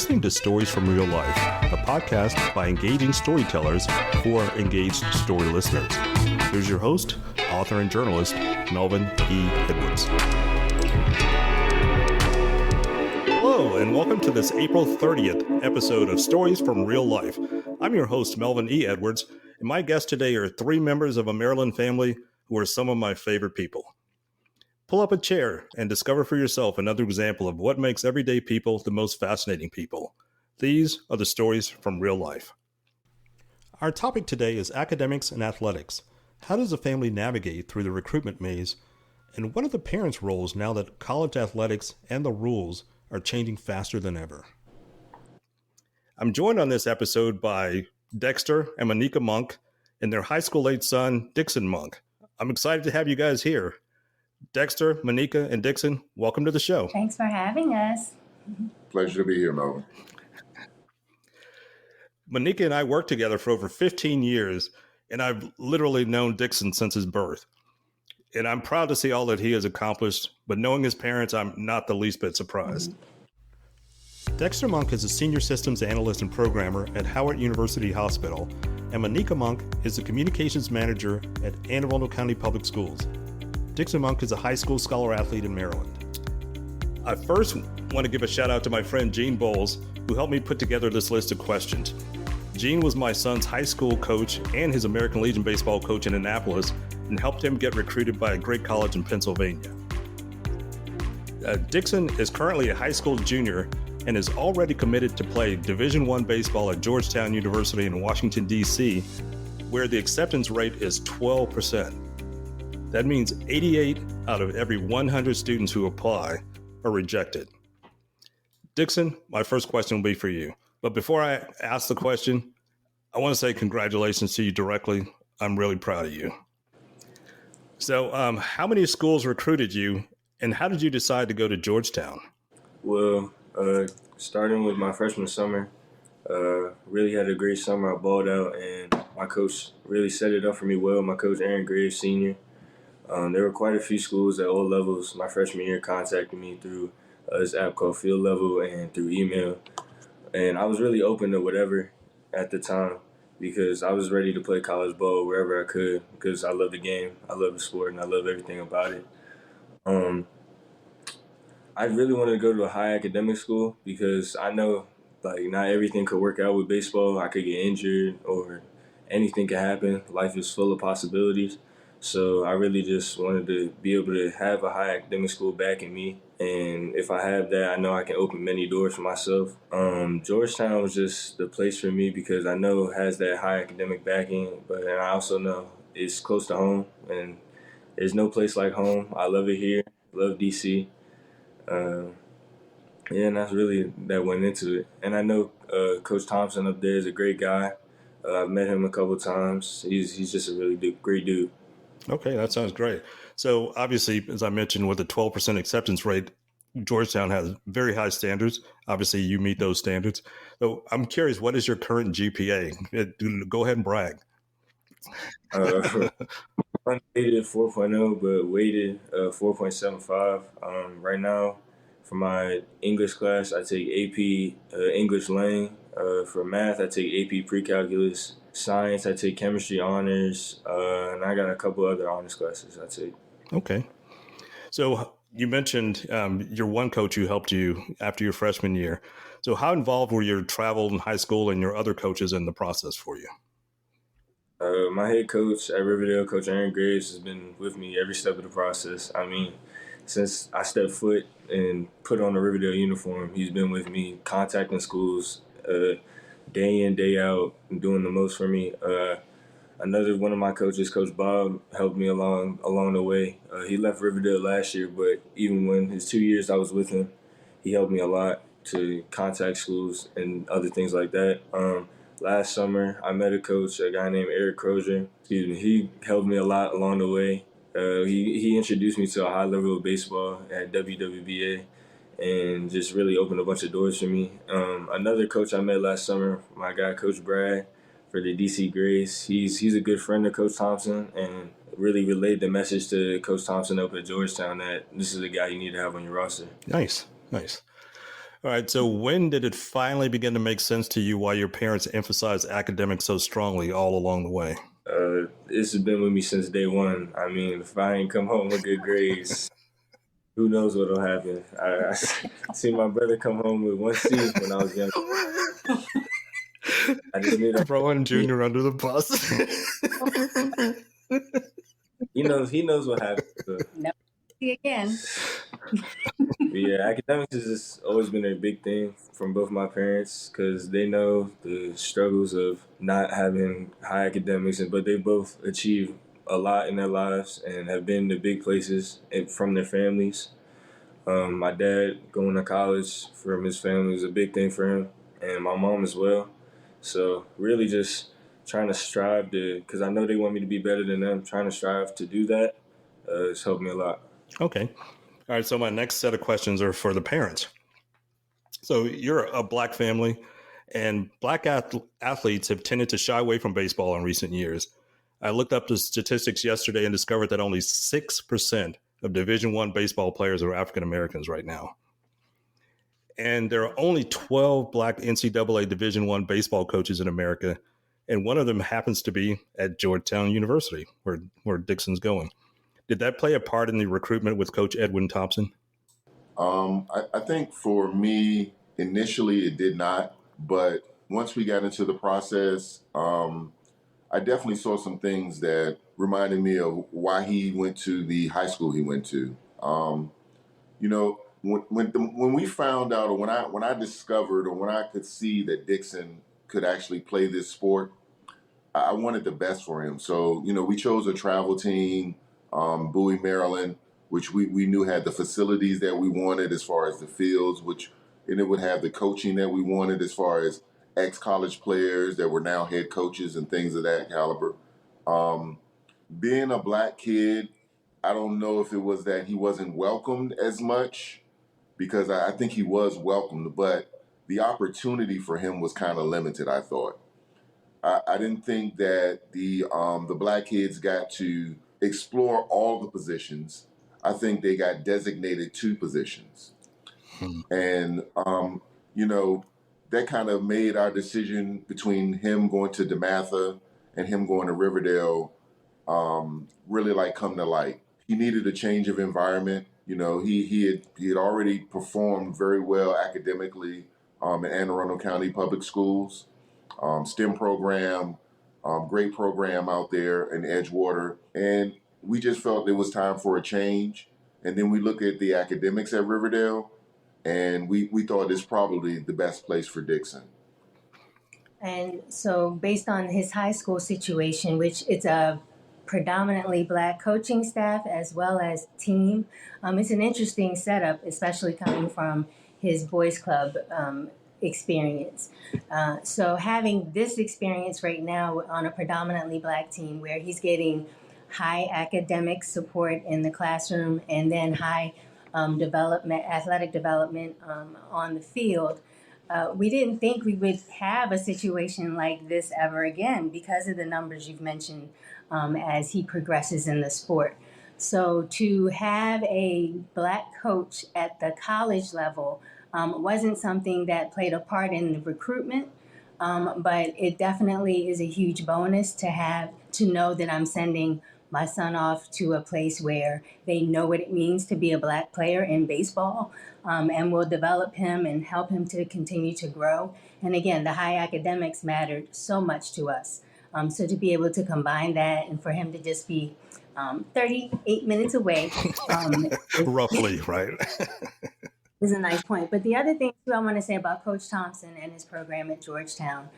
listening to Stories from Real Life, a podcast by engaging storytellers for engaged story listeners. Here's your host, author and journalist, Melvin E. Edwards. Hello, and welcome to this April 30th episode of Stories from Real Life. I'm your host, Melvin E. Edwards, and my guests today are three members of a Maryland family who are some of my favorite people. Pull up a chair and discover for yourself another example of what makes everyday people the most fascinating people. These are the stories from real life. Our topic today is academics and athletics. How does a family navigate through the recruitment maze? And what are the parents' roles now that college athletics and the rules are changing faster than ever? I'm joined on this episode by Dexter and Maneka Monk and their high school-age son, Dixon Monk. I'm excited to have you guys here. Dexter, Maneka, and Dixon, welcome to the show. Thanks for having us. Pleasure to be here, Melvin. Maneka and I worked together for over 15 years, and I've literally known Dixon since his birth. And I'm proud to see all that he has accomplished, but knowing his parents, I'm not the least bit surprised. Dexter Monk is a senior systems analyst and programmer at Howard University Hospital, and Maneka Monk is the communications manager at Anne Arundel County Public Schools. Dixon Monk is a high school scholar athlete in Maryland. I first want to give a shout out to my friend Gene Bowles, who helped me put together this list of questions. Gene was my son's high school coach and his American Legion baseball coach in Annapolis, and helped him get recruited by a great college in Pennsylvania. Dixon is currently a high school junior and is already committed to play Division I baseball at Georgetown University in Washington, D.C., where the acceptance rate is 12%. That means 88 out of every 100 students who apply are rejected. Dixon, my first question will be for you. But before I ask the question, I want to say congratulations to you directly. I'm really proud of you. So how many schools recruited you, and how did you decide to go to Georgetown? Well, starting with my freshman summer, really had a great summer. I balled out, and my coach really set it up for me well. My coach, Aaron Graves, Sr., there were quite a few schools at all levels my freshman year contacted me through this app called Field Level and through email. And I was really open to whatever at the time because I was ready to play college ball wherever I could because I love the game, I love the sport, and I love everything about it. I really wanted to go to a high academic school because I know not everything could work out with baseball. I could get injured or anything could happen. Life is full of possibilities. So I really just wanted to be able to have a high academic school backing me. And if I have that, I know I can open many doors for myself. Georgetown was just the place for me because I know it has that high academic backing, and I also know it's close to home. And there's no place like home. I love it here. Love D.C. And that's really that went into it. And I know Coach Thompson up there is a great guy. I've met him a couple times. He's just a really great dude. Okay, that sounds great. So obviously, as I mentioned, with a 12% acceptance rate, Georgetown has very high standards. Obviously, you meet those standards. So I'm curious, what is your current GPA? Go ahead and brag. Unrated 4.0, but weighted 4.75. Right now, for my English class, I take AP English Lang. For math, I take AP Pre-Calculus. Science, I take chemistry honors, and I got a couple other honors classes I take. Okay. So you mentioned your one coach who helped you after your freshman year. So how involved were your travel in high school and your other coaches in the process for you? My head coach at Riverdale, Coach Aaron Graves, has been with me every step of the process. I mean, since I stepped foot and put on a Riverdale uniform, he's been with me contacting schools day in, day out, and doing the most for me. Another one of my coaches, Coach Bob, helped me along the way. He left Riverdale last year, but even when his 2 years I was with him, he helped me a lot to contact schools and other things like that. Last summer, I met a coach, a guy named Eric Crozier. He helped me a lot along the way. He introduced me to a high level of baseball at WWBA and just really opened a bunch of doors for me. Another coach I met last summer, my guy, Coach Brad, for the DC Grace. He's a good friend of Coach Thompson and really relayed the message to Coach Thompson up at Georgetown that this is the guy you need to have on your roster. Nice. All right. So when did it finally begin to make sense to you why your parents emphasized academics so strongly all along the way? This has been with me since day one. I mean, if I ain't come home with good grades, who knows what'll happen. I see my brother come home with 1C when I was young. I just knew that. Throwing Junior under the bus. He knows what happened. So. Never see again. But yeah, academics has just always been a big thing from both my parents because they know the struggles of not having high academics, but they both achieved a lot in their lives and have been to big places from their families. My dad going to college from his family was a big thing for him, and my mom as well. So really just trying to strive to, because I know they want me to be better than them, trying to strive to do that has helped me a lot. Okay. All right. So my next set of questions are for the parents. So you're a black family, and black athletes have tended to shy away from baseball in recent years. I looked up the statistics yesterday and discovered that only 6% of Division I baseball players are African Americans right now. And there are only 12 black NCAA Division I baseball coaches in America, and one of them happens to be at Georgetown University, where Dixon's going. Did that play a part in the recruitment with Coach Edwin Thompson? I think for me, initially it did not, but once we got into the process, I definitely saw some things that reminded me of why he went to the high school he went to. When we found out, or when I discovered, or when I could see that Dixon could actually play this sport, I wanted the best for him. So, we chose a travel team, Bowie, Maryland, which we knew had the facilities that we wanted as far as the fields, and it would have the coaching that we wanted as far as ex-college players that were now head coaches and things of that caliber. Being a black kid, I don't know if it was that he wasn't welcomed as much, because I think he was welcomed, but the opportunity for him was kind of limited, I thought. I didn't think that the black kids got to explore all the positions. I think they got designated 2 positions. And, that kind of made our decision between him going to DeMatha and him going to Riverdale really come to light. He needed a change of environment. He had already performed very well academically in Anne Arundel County Public Schools. STEM program, great program out there in Edgewater. And we just felt it was time for a change. And then we look at the academics at Riverdale, and we thought it's probably the best place for Dixon. And so based on his high school situation, which it's a predominantly black coaching staff as well as team, it's an interesting setup, especially coming from his boys club experience. So having this experience right now on a predominantly black team where he's getting high academic support in the classroom and then high athletic development on the field, we didn't think we would have a situation like this ever again because of the numbers you've mentioned as he progresses in the sport. So to have a black coach at the college level wasn't something that played a part in the recruitment, but it definitely is a huge bonus to know that I'm sending my son off to a place where they know what it means to be a black player in baseball, and will develop him and help him to continue to grow. And again, the high academics mattered so much to us. So to be able to combine that and for him to just be 38 minutes away. Roughly, right? Is a nice point. But the other thing too I want to say about Coach Thompson and his program at Georgetown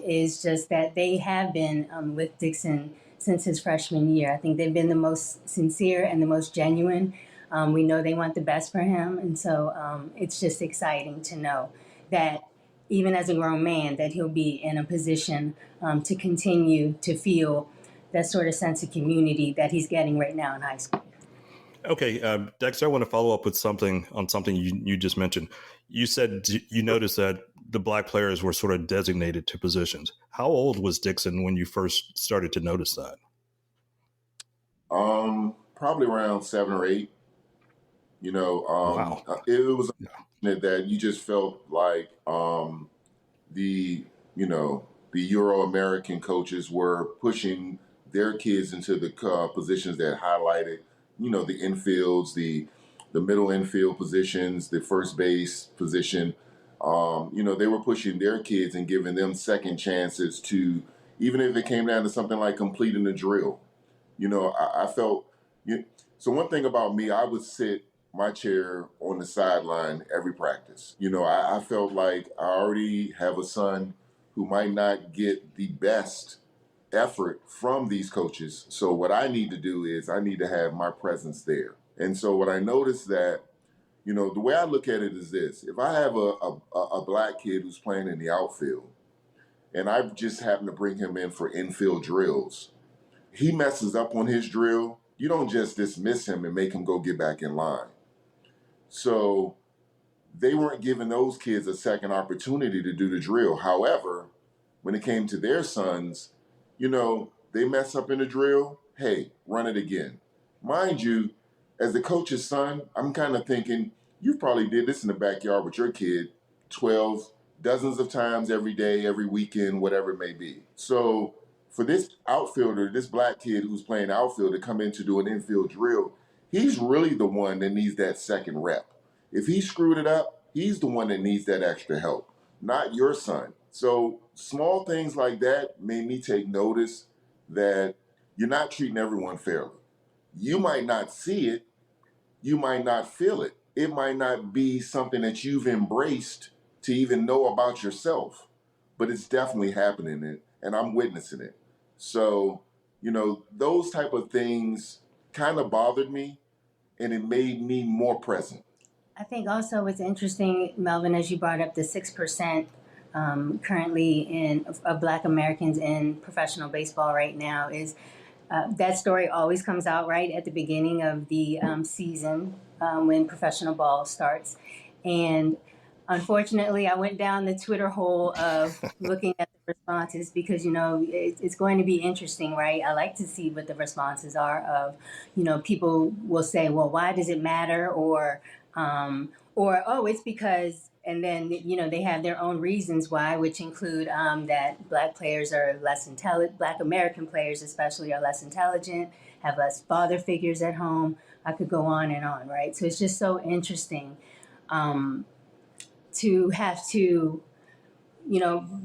is just that they have been with Dixon since his freshman year. I think they've been the most sincere and the most genuine. We know they want the best for him. And so it's just exciting to know that even as a grown man, that he'll be in a position to continue to feel that sort of sense of community that he's getting right now in high school. Okay, Dexter, I want to follow up with something you just mentioned. You said you noticed that the black players were sort of designated to positions. How old was Dixon when you first started to notice that? Probably around 7 or 8. Wow. It was that you just felt like the the Euro-American coaches were pushing their kids into the positions that highlighted, the infields, the middle infield positions, the first base position. They were pushing their kids and giving them second chances to, even if it came down to something like completing a drill. I felt. So one thing about me, I would sit my chair on the sideline every practice. I felt like I already have a son who might not get the best effort from these coaches. So what I need to do is I need to have my presence there. And so what I noticed that, the way I look at it is this: if I have a black kid who's playing in the outfield, and I just happen to bring him in for infield drills, he messes up on his drill, you don't just dismiss him and make him go get back in line. So they weren't giving those kids a second opportunity to do the drill. However, when it came to their sons, they mess up in the drill, hey, run it again. Mind you, as the coach's son, I'm kind of thinking, you probably did this in the backyard with your kid 12 dozens of times every day, every weekend, whatever it may be. So for this outfielder, this black kid who's playing outfield to come in to do an infield drill, he's really the one that needs that second rep. If he screwed it up, he's the one that needs that extra help, not your son. So small things like that made me take notice that you're not treating everyone fairly. You might not see it. You might not feel it. It might not be something that you've embraced to even know about yourself, but it's definitely happening, and I'm witnessing it. So, those type of things kind of bothered me, and it made me more present. I think also what's interesting, Melvin, as you brought up the 6% currently of Black Americans in professional baseball right now is that story always comes out right at the beginning of the season when professional ball starts. And unfortunately, I went down the Twitter hole of looking at the responses because, it's going to be interesting, right? I like to see what the responses are of, people will say, well, why does it matter? Or, oh, it's because, and then, they have their own reasons why, which include that Black players are less intelligent, Black American players especially are less intelligent, have less father figures at home. I could go on and on, right? So it's just so interesting to have to,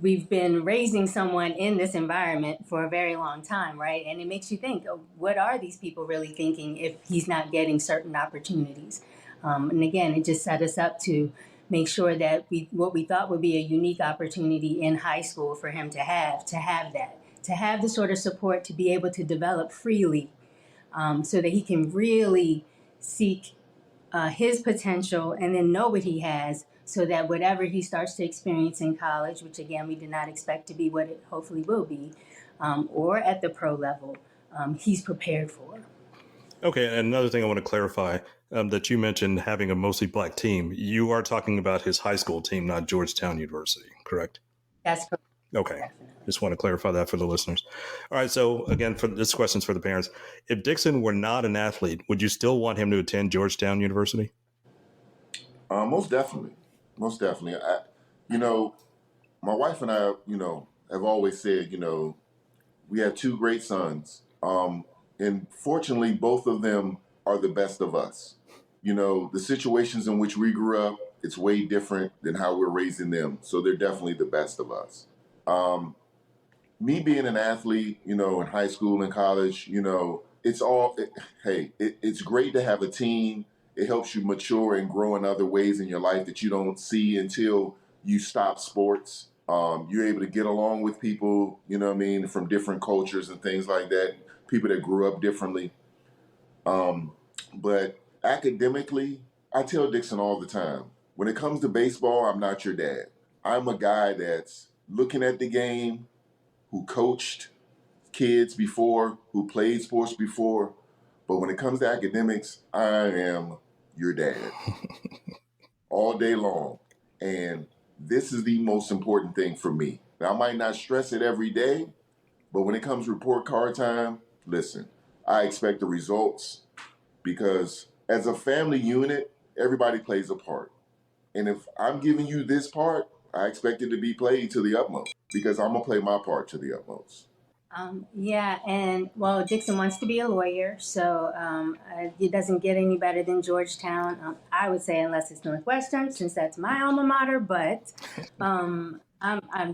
we've been raising someone in this environment for a very long time, right? And it makes you think, oh, what are these people really thinking if he's not getting certain opportunities? And again, it just set us up to make sure that what we thought would be a unique opportunity in high school for him to have the sort of support to be able to develop freely so that he can really seek his potential and then know what he has so that whatever he starts to experience in college, which again, we did not expect to be what it hopefully will be, or at the pro level, he's prepared for. Okay, and another thing I want to clarify that you mentioned having a mostly Black team. You are talking about his high school team, not Georgetown University, correct? That's correct. Okay. Definitely. Just want to clarify that for the listeners. All right. So again, for this question's for the parents. If Dixon were not an athlete, would you still want him to attend Georgetown University? Most definitely. Most definitely. My wife and I, have always said, we have two great sons. And fortunately, both of them are the best of us. The situations in which we grew up, it's way different than how we're raising them. So they're definitely the best of us. Me being an athlete, in high school and college, it's great to have a team. It helps you mature and grow in other ways in your life that you don't see until you stop sports. You're able to get along with people, from different cultures and things like that, people that grew up differently. But academically, I tell Dixon all the time, when it comes to baseball, I'm not your dad. I'm a guy that's looking at the game, who coached kids before, who played sports before. But when it comes to academics, I am your dad all day long. And this is the most important thing for me. Now, I might not stress it every day, but when it comes to report card time, listen, I expect the results because as a family unit, everybody plays a part. And if I'm giving you this part, I expect it to be played to the utmost because I'm going to play my part to the utmost. Yeah, and well, Dixon wants to be a lawyer, so it doesn't get any better than Georgetown. I would say, unless it's Northwestern, since that's my alma mater. But I'm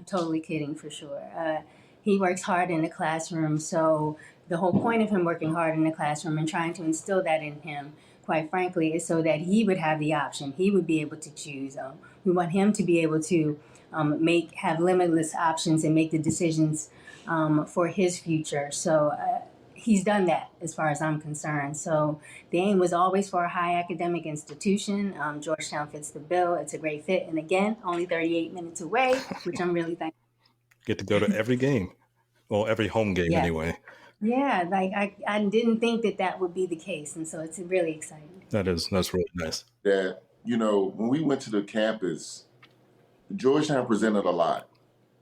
totally kidding for sure. He works hard in the classroom, so the whole point of him working hard in the classroom and trying to instill that in him, quite frankly, is so that he would have the option. He would be able to choose. We want him to be able to have limitless options and make the decisions for his future. So he's done that as far as I'm concerned. So the aim was always for a high academic institution. Georgetown fits the bill. It's a great fit. And again, only 38 minutes away, which I'm really thankful. Get to go to every game. Well, every home game anyway. Yeah, like I didn't think that would be the case. And so it's really exciting. That's really nice. That, when we went to the campus, Georgetown presented a lot.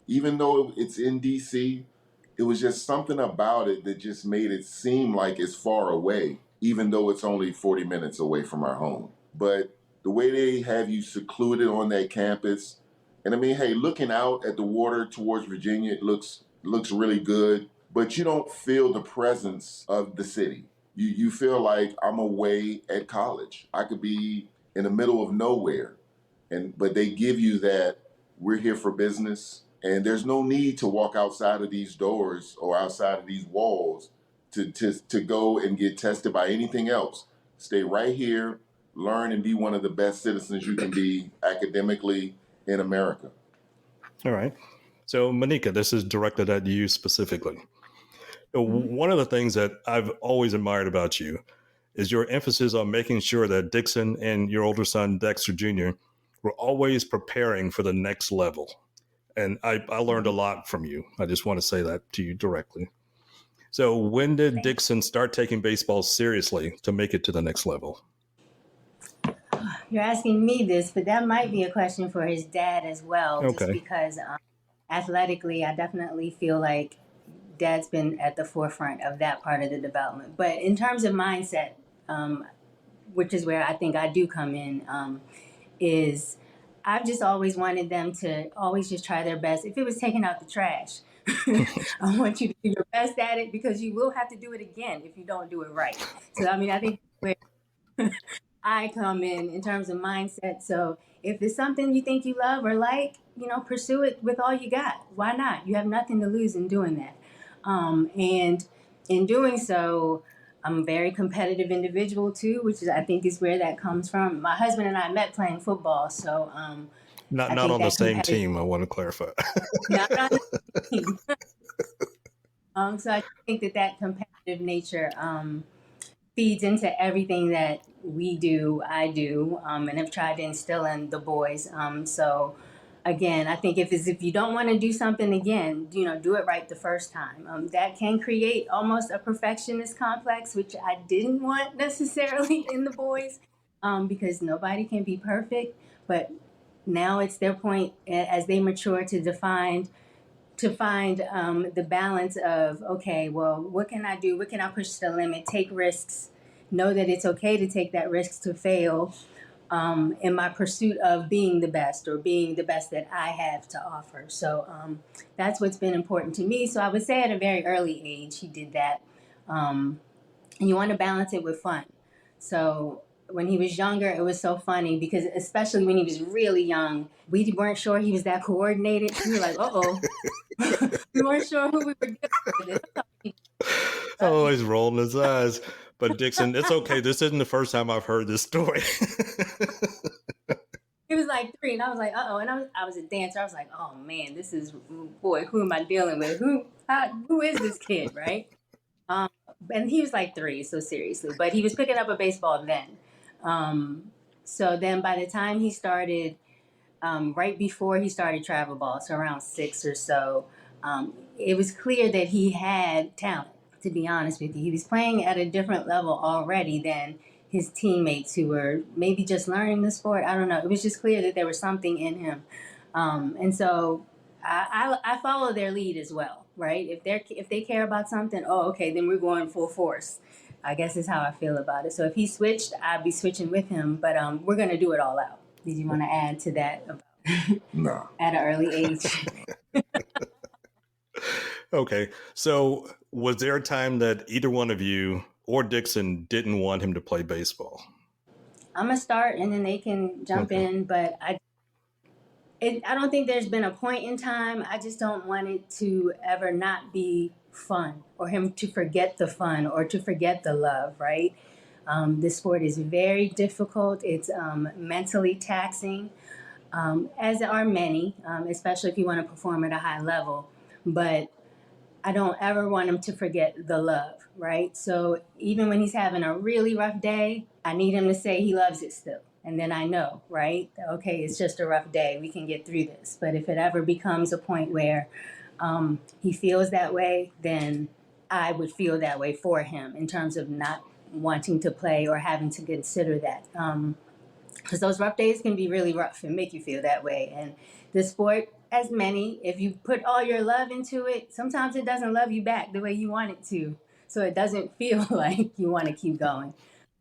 Even though it's in D.C., it was just something about it that just made it seem like it's far away, even though it's only 40 minutes away from our home. But the way they have you secluded on that campus, and I mean, hey, looking out at the water towards Virginia, it looks really good, but you don't feel the presence of the city. You feel like I'm away at college. I could be in the middle of nowhere, but they give you that we're here for business. And there's no need to walk outside of these doors or outside of these walls to go and get tested by anything else. Stay right here, learn, and be one of the best citizens you can be academically in America. All right. So, Maneka, this is directed at you specifically. One of the things that I've always admired about you is your emphasis on making sure that Dixon and your older son, Dexter Jr., were always preparing for the next level. And I learned a lot from you. I just want to say that to you directly. So when did Dixon start taking baseball seriously to make it to the next level? You're asking me this, but that might be a question for his dad as well. Okay. Just because athletically, I definitely feel like Dad's been at the forefront of that part of the development. But in terms of mindset, which is where I think I do come in, is I've just always wanted them to always just try their best. If it was taking out the trash, I want you to do your best at it, because you will have to do it again if you don't do it right. So, I mean, I think where I come in terms of mindset. So if it's something you think you love or like, pursue it with all you got. Why not? You have nothing to lose in doing that. And in doing so, I'm a very competitive individual too, which is, I think, is where that comes from. My husband and I met playing football, so not on the same team. I want to clarify. Not on the team. So I think that competitive nature feeds into everything that I do, and have tried to instill in the boys. So again, I think if you don't want to do something again, do it right the first time. That can create almost a perfectionist complex, which I didn't want necessarily in the boys, because nobody can be perfect. But now it's their point as they mature to find the balance of, okay, well, what can I do? What can I push to the limit? Take risks. Know that it's okay to take that risk to fail. In my pursuit of being the best, or being the best that I have to offer. So that's what's been important to me. So I would say at a very early age, he did that. And you want to balance it with fun. So when he was younger, it was so funny because, especially when he was really young, we weren't sure he was that coordinated. We were like, uh-oh. We weren't sure who we were dealing with. Oh, he's rolling his eyes. But Dixon, it's okay. This isn't the first time I've heard this story. He was like 3, and I was like, uh-oh. And I was a dancer. I was like, oh, man, boy, who am I dealing with? Who is this kid, right? And he was like 3, so seriously. But he was picking up a baseball then. So then by the time he started, right before he started travel ball, so around 6 or so, it was clear that he had talent. To be honest with you, he was playing at a different level already than his teammates who were maybe just learning the sport. I don't know. It was just clear that there was something in him. And so I follow their lead as well, right? If they care about something, okay, then we're going full force. I guess is how I feel about it. So if he switched, I'd be switching with him, but we're going to do it all out. Did you want to add to that about No. at an early age? Okay. So, was there a time that either one of you or Dixon didn't want him to play baseball? I'm gonna start, and then they can jump Okay. in. But I don't think there's been a point in time. I just don't want it to ever not be fun, or him to forget the fun, or to forget the love. Right? This sport is very difficult. It's mentally taxing, as are many, especially if you want to perform at a high level. But I don't ever want him to forget the love, right? So even when he's having a really rough day, I need him to say he loves it still. And then I know, right? Okay, it's just a rough day. We can get through this. But if it ever becomes a point where he feels that way, then I would feel that way for him in terms of not wanting to play or having to consider that. Because those rough days can be really rough and make you feel that way. And the sport, as many, if you put all your love into it, sometimes it doesn't love you back the way you want it to. So it doesn't feel like you want to keep going.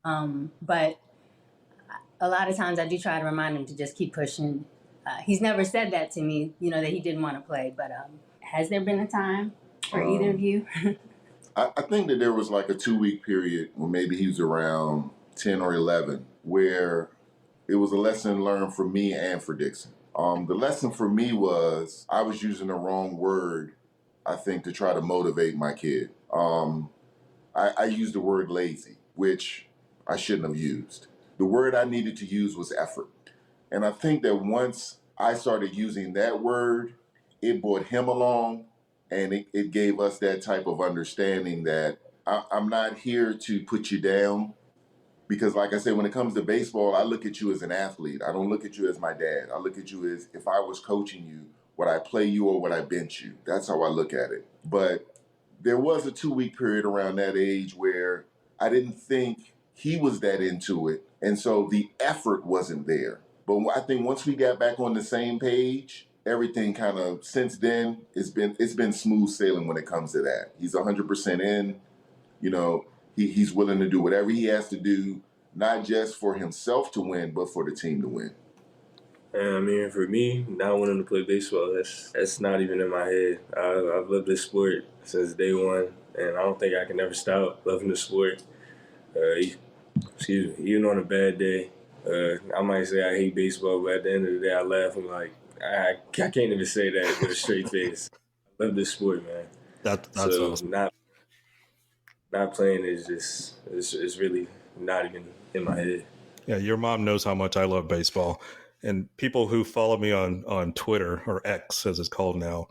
But a lot of times I do try to remind him to just keep pushing. He's never said that to me, that he didn't want to play. But has there been a time for either of you? I think that there was like a 2-week period when maybe he was around 10 or 11 where it was a lesson learned for me and for Dixon. The lesson for me was I was using the wrong word, I think, to try to motivate my kid. I used the word lazy, which I shouldn't have used. The word I needed to use was effort. And I think that once I started using that word, it brought him along, and it gave us that type of understanding that I'm not here to put you down. Because like I said, when it comes to baseball, I look at you as an athlete. I don't look at you as my dad. I look at you as if I was coaching you, would I play you or would I bench you? That's how I look at it. But there was a 2-week period around that age where I didn't think he was that into it. And so the effort wasn't there. But I think once we got back on the same page, everything kind of, since then, it's been smooth sailing when it comes to that. He's 100% in, he's willing to do whatever he has to do, not just for himself to win, but for the team to win. And I mean, for me, not wanting to play baseball, that's not even in my head. I've loved this sport since day one, and I don't think I can ever stop loving the sport. Even on a bad day, I might say I hate baseball, but at the end of the day, I laugh. I'm like, I can't even say that with a straight face. I love this sport, man. That's So awesome. not playing is just it's really not even in my head. Yeah, your mom knows how much I love baseball. And people who follow me on Twitter, or X as it's called now,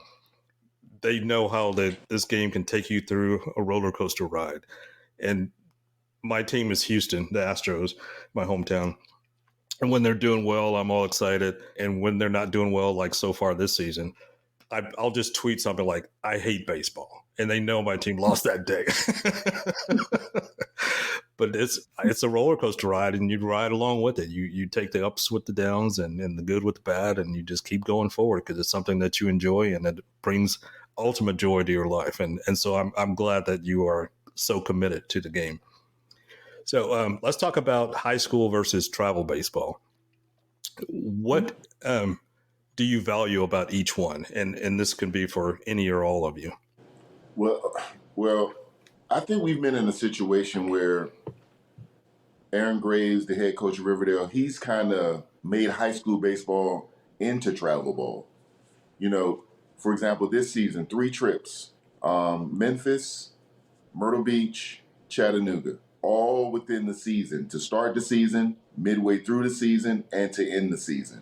they know how this game can take you through a roller coaster ride. And my team is Houston, the Astros, my hometown. And when they're doing well, I'm all excited. And when they're not doing well, like so far this season, I'll just tweet something like, I hate baseball. And they know my team lost that day. But it's a roller coaster ride, and you ride along with it. You take the ups with the downs and the good with the bad, and you just keep going forward because it's something that you enjoy and it brings ultimate joy to your life. And so I'm glad that you are so committed to the game. So let's talk about high school versus travel baseball. What do you value about each one? And this can be for any or all of you. Well, I think we've been in a situation where Aaron Graves, the head coach of Riverdale, he's kind of made high school baseball into travel ball. For example, this season, 3 trips, Memphis, Myrtle Beach, Chattanooga, all within the season, to start the season, midway through the season, and to end the season.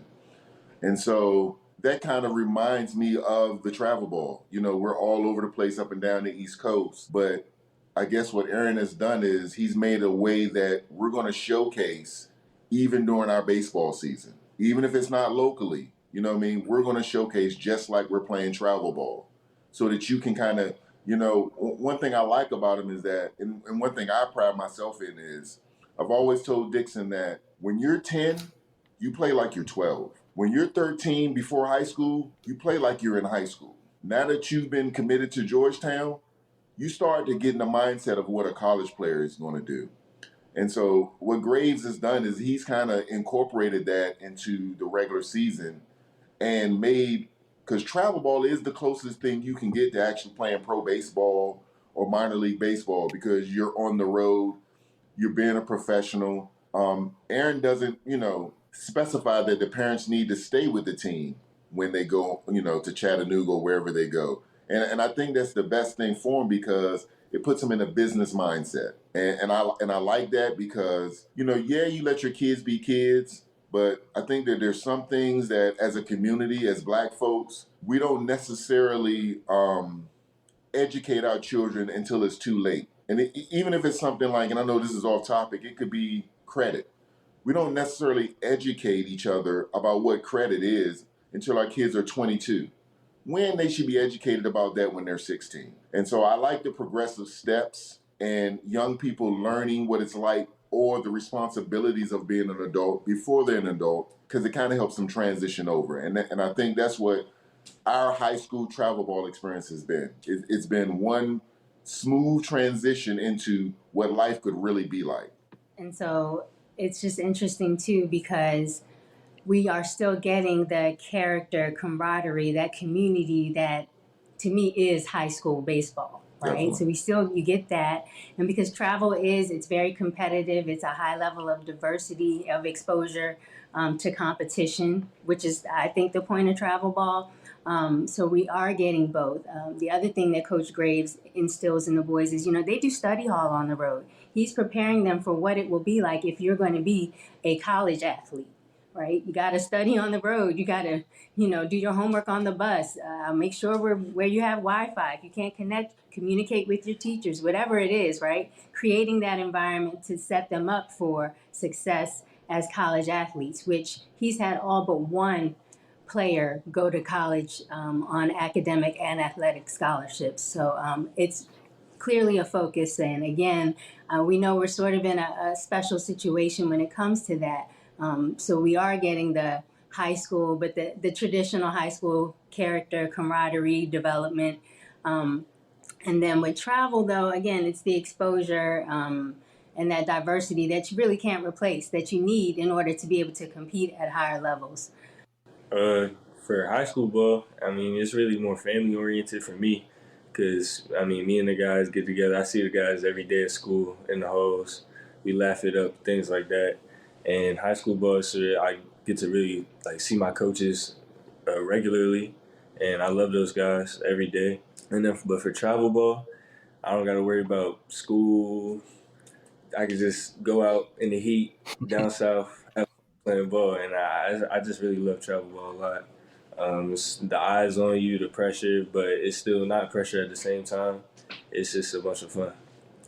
And so that kind of reminds me of the travel ball. We're all over the place up and down the East Coast, but I guess what Aaron has done is he's made a way that we're going to showcase even during our baseball season, even if it's not locally. We're going to showcase just like we're playing travel ball, so that you can kind of, one thing I like about him is that, and one thing I pride myself in is, I've always told Dixon that when you're 10, you play like you're 12. When you're 13 before high school, you play like you're in high school. Now that you've been committed to Georgetown, you start to get in the mindset of what a college player is going to do. And so what Graves has done is he's kind of incorporated that into the regular season and made, because travel ball is the closest thing you can get to actually playing pro baseball or minor league baseball, because you're on the road, you're being a professional. Aaron doesn't, specify that the parents need to stay with the team when they go, to Chattanooga or wherever they go. And I think that's the best thing for him, because it puts him in a business mindset. And I like that, because, yeah, you let your kids be kids, but I think that there's some things that as a community, as Black folks, we don't necessarily educate our children until it's too late. And even if it's something like, and I know this is off topic, it could be credit. We don't necessarily educate each other about what credit is until our kids are 22, when they should be educated about that when they're 16. And so I like the progressive steps and young people learning what it's like, or the responsibilities of being an adult before they're an adult, because it kind of helps them transition over. And I think that's what our high school travel ball experience has been. It's been one smooth transition into what life could really be like. And so it's just interesting too, because we are still getting the character, camaraderie, that community that to me is high school baseball, right? Definitely. So you get that. And because travel it's very competitive, it's a high level of diversity, of exposure to competition, which is, I think, the point of travel ball. So we are getting both. The other thing that Coach Graves instills in the boys is, they do study hall on the road. He's preparing them for what it will be like if you're going to be a college athlete, right? You got to study on the road. You got to, do your homework on the bus. Make sure where you have Wi-Fi. If you can't communicate with your teachers, whatever it is, right? Creating that environment to set them up for success as college athletes, which he's had all but one player go to college on academic and athletic scholarships. So it's clearly a focus. And again, we know we're sort of in a special situation when it comes to that. So we are getting the high school, but the traditional high school character, camaraderie, development. And then with travel, though, again, it's the exposure and that diversity that you really can't replace, that you need in order to be able to compete at higher levels. For high school ball, it's really more family oriented for me, because me and the guys get together. I see the guys every day at school in the halls. We laugh it up, things like that. And high school ball, so I get to really see my coaches regularly, and I love those guys every day. And then, but for travel ball, I don't got to worry about school. I can just go out in the heat down south playing ball, and I just really love travel ball a lot. It's the eyes on you, the pressure, but it's still not pressure at the same time. It's just a bunch of fun.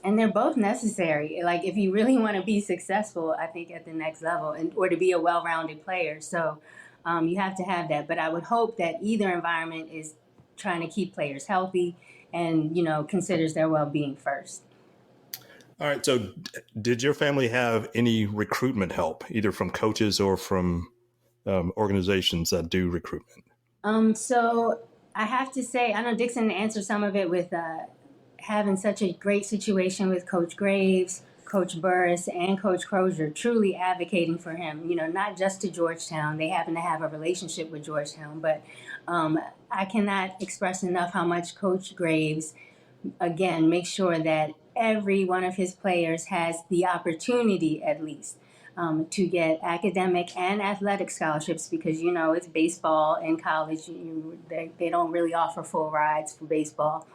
And they're both necessary. Like, if you really want to be successful, I think, at the next level, or to be a well-rounded player. So you have to have that. But I would hope that either environment is trying to keep players healthy and, considers their well-being first. All right. So did your family have any recruitment help, either from coaches or from organizations that do recruitment? So I have to say, I know Dixon answered some of it with having such a great situation with Coach Graves, Coach Burris, and Coach Crozier, truly advocating for him, not just to Georgetown. They happen to have a relationship with Georgetown, but I cannot express enough how much Coach Graves, again, makes sure that every one of his players has the opportunity, at least, to get academic and athletic scholarships, because, it's baseball in college. They don't really offer full rides for baseball.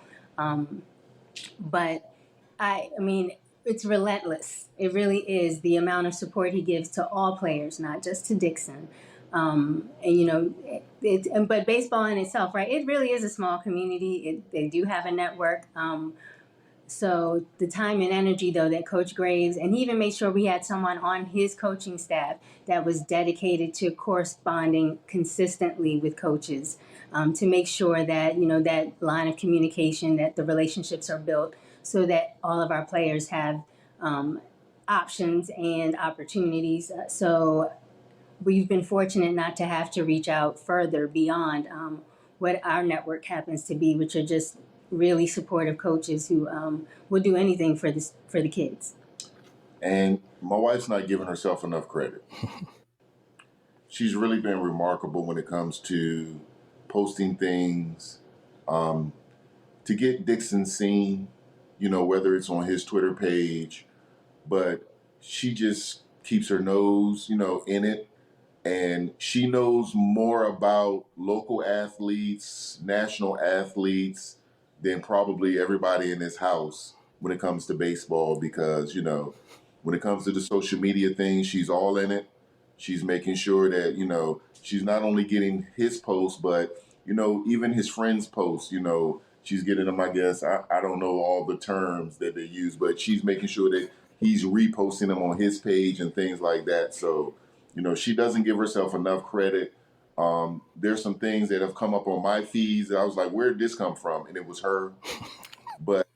But it's relentless. It really is, the amount of support he gives to all players, not just to Dixon. But baseball in itself, right? It really is a small community. They do have a network. So the time and energy, though, that Coach Graves, and he even made sure we had someone on his coaching staff that was dedicated to corresponding consistently with coaches, to make sure that, that line of communication, that the relationships are built so that all of our players have options and opportunities. So we've been fortunate not to have to reach out further beyond what our network happens to be, which are just really supportive coaches who will do anything for the kids. And my wife's not giving herself enough credit. She's really been remarkable when it comes to posting things, to get Dixon seen, whether it's on his Twitter page, but she just keeps her nose, in it. And she knows more about local athletes, national athletes, than probably everybody in this house when it comes to baseball because, when it comes to the social media thing, she's all in it. She's making sure that, she's not only getting his posts, but, even his friends' posts, she's getting them, I guess. I don't know all the terms that they use, but she's making sure that he's reposting them on his page and things like that. So, she doesn't give herself enough credit. There's some things that have come up on my feeds that I was like, where did this come from? And it was her. But,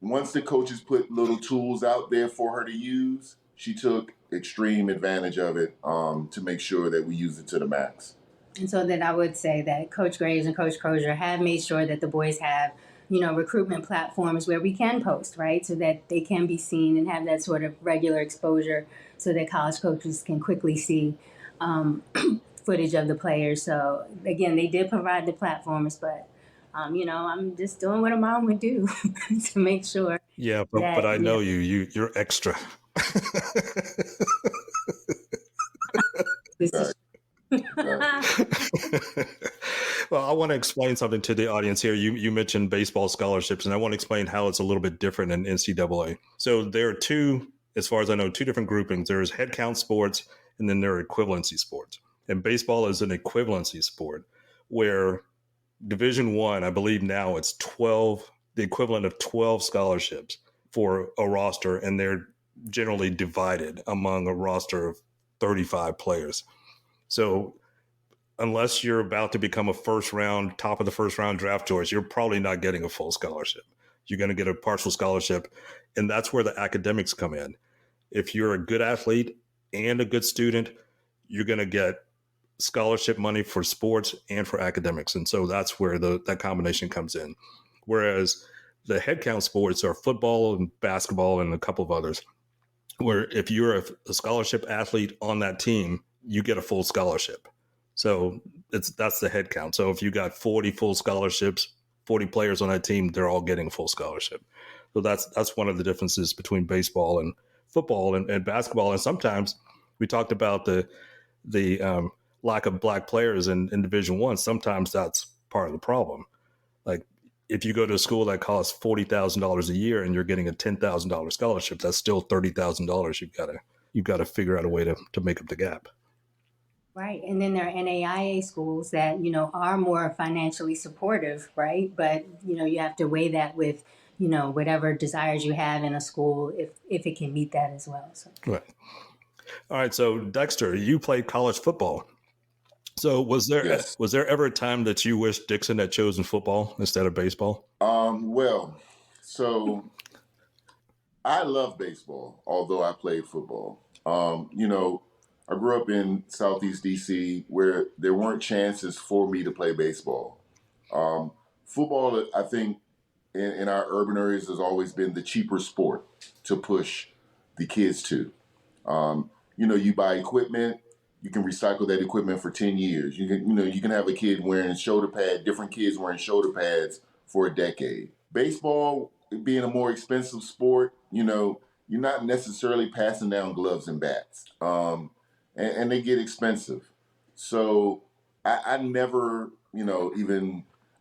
once the coaches put little tools out there for her to use, she took extreme advantage of it to make sure that we use it to the max. And so then I would say that Coach Graves and Coach Crozier have made sure that the boys have, recruitment platforms where we can post, right? So that they can be seen and have that sort of regular exposure so that college coaches can quickly see footage of the players. So again, they did provide the platforms, but I'm just doing what a mom would do to make sure. Yeah, but I know you're extra. Well, I want to explain something to the audience here. You mentioned baseball scholarships, and I want to explain how it's a little bit different in NCAA. So there are two, as far as I know, two different groupings. There's head count sports, and then there are equivalency sports. And baseball is an equivalency sport where Division I believe now it's 12, the equivalent of 12 scholarships for a roster, and they're generally divided among a roster of 35 players. So unless you're about to become a top of the first round draft choice, you're probably not getting a full scholarship. You're going to get a partial scholarship, and that's where the academics come in. If you're a good athlete and a good student, you're going to get scholarship money for sports and for academics. And so that's where that combination comes in. Whereas the headcount sports are football and basketball and a couple of others, where if you're a scholarship athlete on that team, you get a full scholarship. So that's the head count. So if you got 40 full scholarships, 40 players on that team, they're all getting a full scholarship. So that's one of the differences between baseball and football and basketball. And sometimes we talked about the lack of black players in Division I. Sometimes that's part of the problem. Like if you go to a school that costs $40,000 a year and you're getting a $10,000 scholarship, that's still $30,000. You've got to figure out a way to make up the gap. Right. And then there are NAIA schools that, are more financially supportive, right? But, you have to weigh that with, whatever desires you have in a school, if it can meet that as well. So. Right. All right. So Dexter, you played college football. So was there ever a time that you wished Dixon had chosen football instead of baseball? So I love baseball, although I played football. I grew up in Southeast DC where there weren't chances for me to play baseball. Football, I think, in our urban areas has always been the cheaper sport to push the kids to. You buy equipment, you can recycle that equipment for 10 years. You can have a kid wearing shoulder pads, different kids wearing shoulder pads for a decade. Baseball being a more expensive sport, you're not necessarily passing down gloves and bats. And they get expensive. So I never,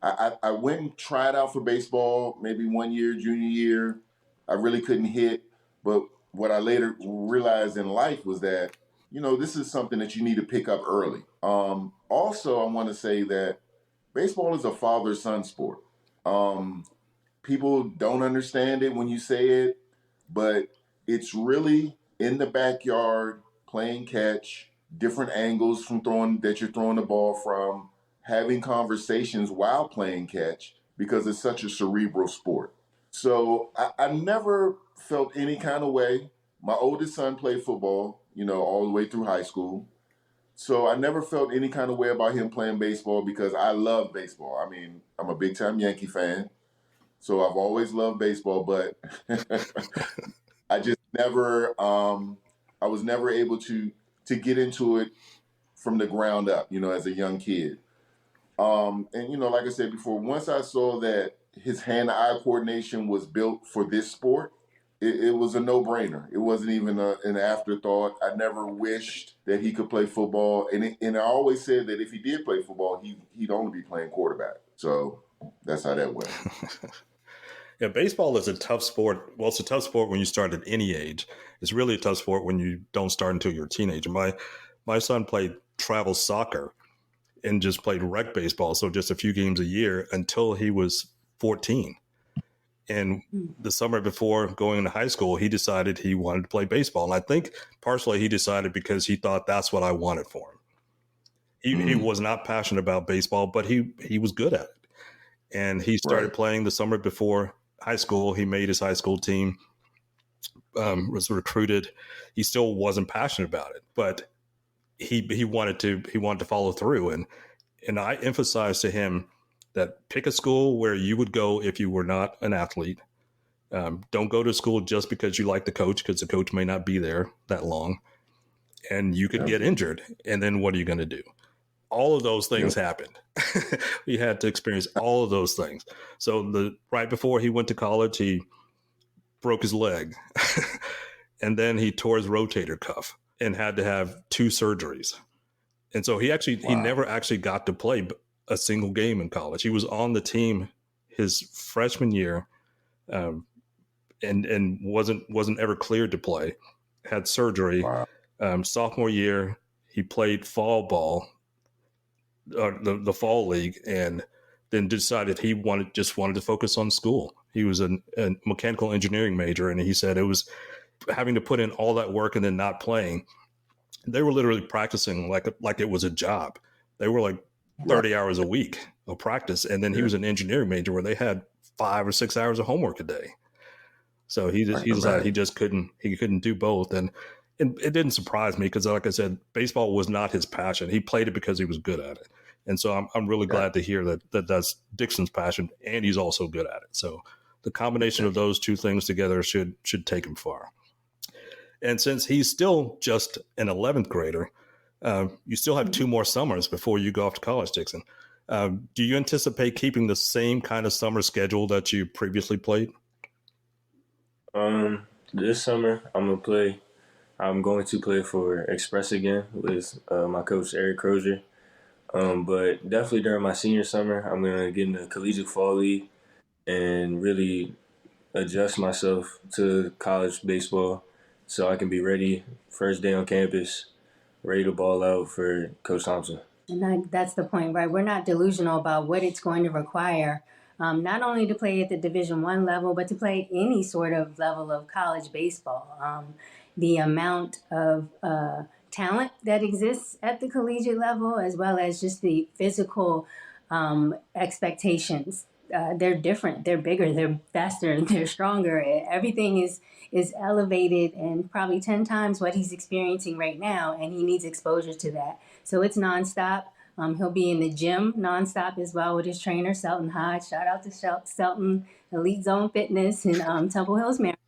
I went and tried out for baseball maybe one year, junior year. I really couldn't hit. But what I later realized in life was that, this is something that you need to pick up early. Also, I want to say that baseball is a father-son sport. People don't understand it when you say it, but it's really in the backyard, playing catch, different angles that you're throwing the ball from, having conversations while playing catch because it's such a cerebral sport. So I never felt any kind of way. My oldest son played football, all the way through high school. So I never felt any kind of way about him playing baseball because I love baseball. I mean, I'm a big-time Yankee fan, so I've always loved baseball, but I never I was never able to get into it from the ground up, as a young kid. And like I said before, once I saw that his hand-eye coordination was built for this sport, it was a no-brainer. It wasn't even an afterthought. I never wished that he could play football, and I always said that if he did play football, he'd only be playing quarterback. So that's how that went. Yeah, baseball is a tough sport. Well, it's a tough sport when you start at any age. It's really a tough sport when you don't start until you're a teenager. My son played travel soccer and just played rec baseball, so just a few games a year until he was 14. And the summer before going into high school, he decided he wanted to play baseball. And I think partially he decided because he thought that's what I wanted for him. He was not passionate about baseball, but he was good at it. And he started playing the summer before high school. He made his high school team, was recruited. He still wasn't passionate about it, but he wanted to follow through. And I emphasized to him that pick a school where you would go if you were not an athlete. Don't go to school just because you like the coach, because the coach may not be there that long, and you could get injured. And then what are you going to do? All of those things happened. We had to experience all of those things. So right before he went to college, he broke his leg, and then he tore his rotator cuff and had to have 2 surgeries. And so he never actually got to play a single game in college. He was on the team his freshman year, and wasn't ever cleared to play. Had surgery. Sophomore year, he played fall ball, the fall league, and then decided he wanted to focus on school. He was a mechanical engineering major, and he said it was having to put in all that work and then not playing. They were literally practicing like it was a job. They were like 30 hours a week of practice. And then he was an engineering major where they had 5 or 6 hours of homework a day. So he decided he couldn't do both. And it didn't surprise me because, like I said, baseball was not his passion. He played it because he was good at it. And so I'm really glad to hear that that's Dixon's passion, and he's also good at it. So the combination of those two things together should take him far. And since he's still just an 11th grader, you still have 2 more summers before you go off to college, Dixon. Do you anticipate keeping the same kind of summer schedule that you previously played? This summer I'm going to play for Express again with my coach Eric Crozier. But definitely during my senior summer, I'm going to get in the collegiate fall league and really adjust myself to college baseball so I can be ready first day on campus, ready to ball out for Coach Thompson. And that's the point, right? We're not delusional about what it's going to require, not only to play at the Division I level, but to play any sort of level of college baseball. The amount of talent that exists at the collegiate level, as well as just the physical expectations. They're different, they're bigger, they're faster, they're stronger. Everything is elevated and probably 10 times what he's experiencing right now, and he needs exposure to that. So it's nonstop. He'll be in the gym nonstop as well with his trainer, Selton Hodge. Shout out to Selton, Elite Zone Fitness in Temple Hills, Maryland.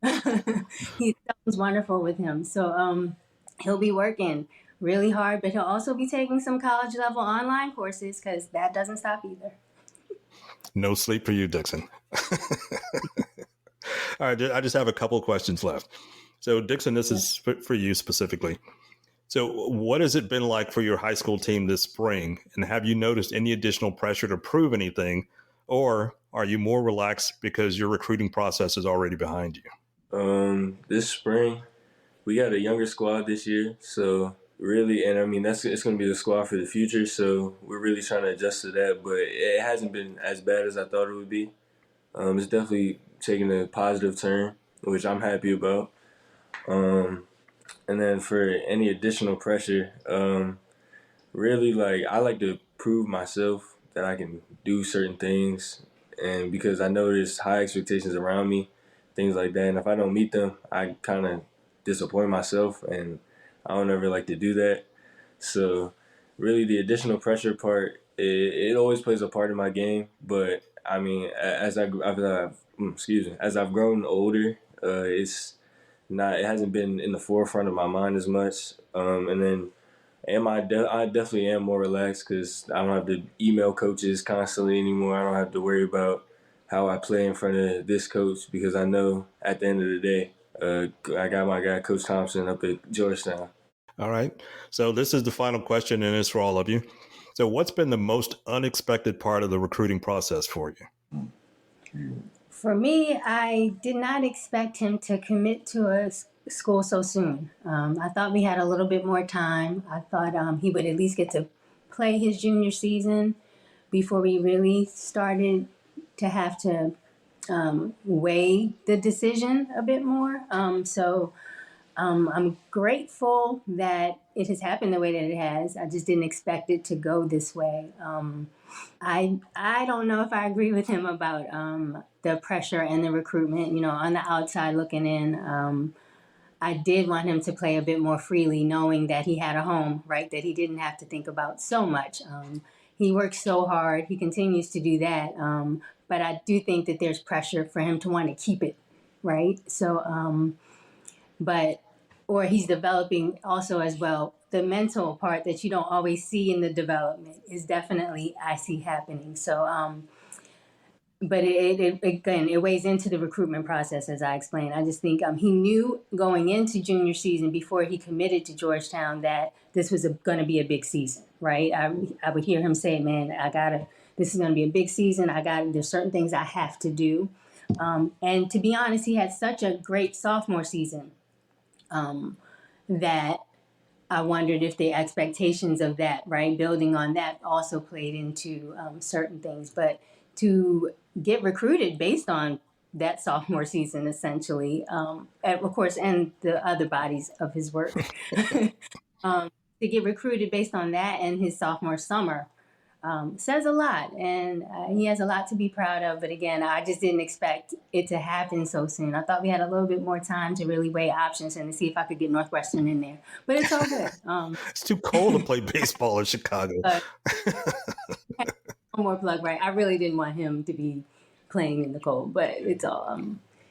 Selton's wonderful with him. So he'll be working really hard, but he'll also be taking some college level online courses because that doesn't stop either. No sleep for you, Dixon. All right, I just have a couple of questions left. So, Dixon, this is for you specifically. So, what has it been like for your high school team this spring? And have you noticed any additional pressure to prove anything? Or are you more relaxed because your recruiting process is already behind you? This spring, we got a younger squad this year. So, really, and I mean, it's going to be the squad for the future. So, we're really trying to adjust to that. But it hasn't been as bad as I thought it would be. It's definitely taking a positive turn, which I'm happy about. And then for any additional pressure, really, I like to prove myself that I can do certain things. And because I know there's high expectations around me, things like that. And if I don't meet them, I kind of disappoint myself, and I don't ever like to do that. So really the additional pressure part, it always plays a part in my game. But I mean, as I've grown older, it's it hasn't been in the forefront of my mind as much. And then I definitely am more relaxed because I don't have to email coaches constantly anymore. I don't have to worry about how I play in front of this coach because I know at the end of the day, I got my guy Coach Thompson up at Georgetown. All right. So this is the final question, and it's for all of you. So what's been the most unexpected part of the recruiting process for you? For me, I did not expect him to commit to a school so soon. I thought we had a little bit more time. I thought he would at least get to play his junior season before we really started to have to weigh the decision a bit more. I'm grateful that it has happened the way that it has. I just didn't expect it to go this way. I don't know if I agree with him about the pressure and the recruitment. You know, on the outside looking in, I did want him to play a bit more freely, knowing that he had a home, right? That he didn't have to think about so much. He works so hard. He continues to do that. But I do think that there's pressure for him to want to keep it, right? Or he's developing also as well. The mental part that you don't always see in the development is definitely I see happening. But it weighs into the recruitment process, as I explained. I just think he knew going into junior season before he committed to Georgetown that this was going to be a big season, right? I would hear him say, "Man, this is going to be a big season. There's certain things I have to do." And to be honest, he had such a great sophomore season that I wondered if the expectations of that, right, building on that also played into certain things. But to get recruited based on that sophomore season, essentially, and of course, and the other bodies of his work, to get recruited based on that and his sophomore summer says a lot. And he has a lot to be proud of. But again, I just didn't expect it to happen so soon. I thought we had a little bit more time to really weigh options and to see if I could get Northwestern in there. But it's all good. It's too cold to play baseball in Chicago. One more plug, right? I really didn't want him to be playing in the cold, but it's all,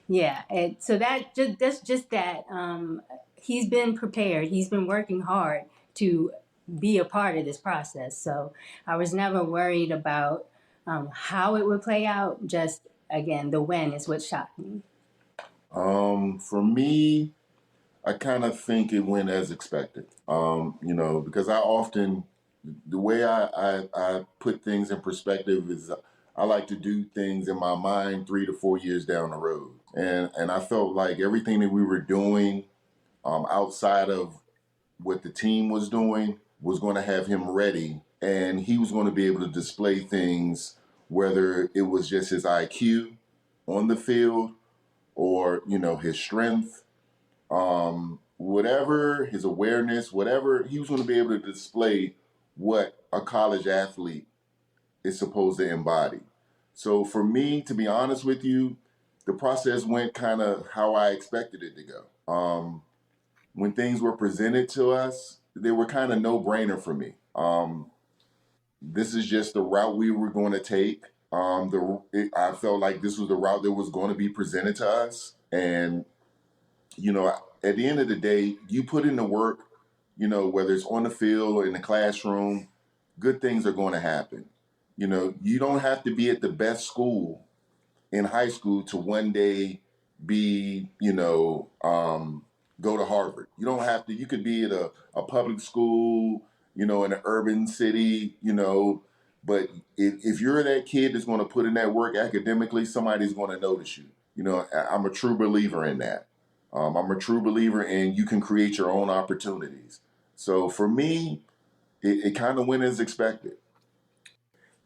yeah. And so that's just that. He's been prepared. He's been working hard to be a part of this process. So I was never worried about how it would play out. Just, again, the when is what shocked me. For me, I kind of think it went as expected. Because the way I put things in perspective is I like to do things in my mind 3 to 4 years down the road. And I felt like everything that we were doing outside of what the team was doing was going to have him ready, and he was going to be able to display things, whether it was just his IQ on the field or, his strength, whatever, his awareness, whatever, he was going to be able to display what a college athlete is supposed to embody. So for me, to be honest with you, the process went kind of how I expected it to go. When things were presented to us, they were kind of no-brainer for me. This is just the route we were going to take. I felt like this was the route that was going to be presented to us. And, at the end of the day, you put in the work, whether it's on the field or in the classroom, good things are going to happen. You don't have to be at the best school in high school to one day be, go to Harvard. You don't have to. You could be at a public school, in an urban city, but if you're that kid that's going to put in that work academically, somebody's going to notice you. I'm a true believer in that. I'm a true believer in you can create your own opportunities. So for me, it kind of went as expected.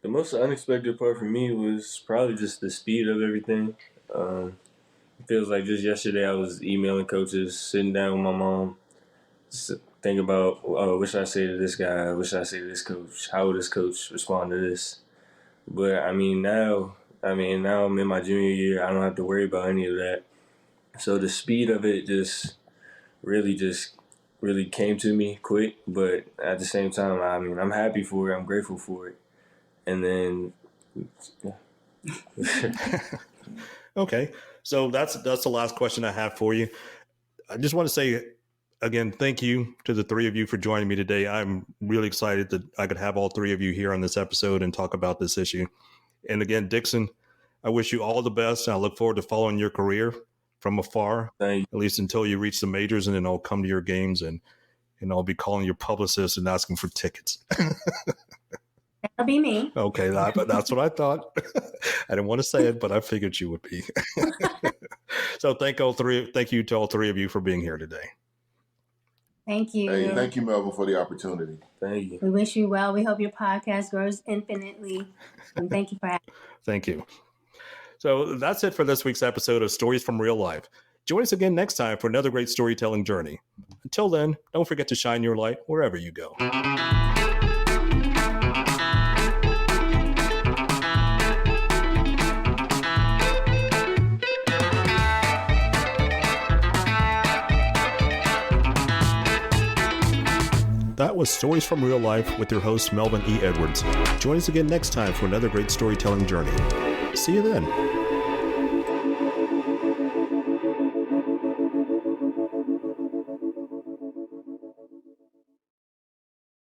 The most unexpected part for me was probably just the speed of everything. It feels like just yesterday I was emailing coaches, sitting down with my mom, thinking about, what should I say to this guy? What should I say to this coach? How will this coach respond to this? But now I'm in my junior year. I don't have to worry about any of that. So the speed of it just really came to me quick. But at the same time, I'm happy for it. I'm grateful for it. And then, Okay, so that's the last question I have for you. I just want to say again, thank you to the three of you for joining me today. I'm really excited that I could have all three of you here on this episode and talk about this issue. And again, Dixon, I wish you all the best. I look forward to following your career from afar, Thank at least until you reach the majors, and then I'll come to your games and I'll be calling your publicist and asking for tickets. That'll be me. Okay, that's what I thought. I didn't want to say it, but I figured you would be. So thank you to all three of you for being here today. Thank you. Hey, thank you, Melvin, for the opportunity. Thank you. We wish you well. We hope your podcast grows infinitely. And thank you for having me. Thank you. So that's it for this week's episode of Stories from Real Life. Join us again next time for another great storytelling journey. Until then, don't forget to shine your light wherever you go. That was Stories from Real Life with your host, Melvin E. Edwards. Join us again next time for another great storytelling journey. See you then.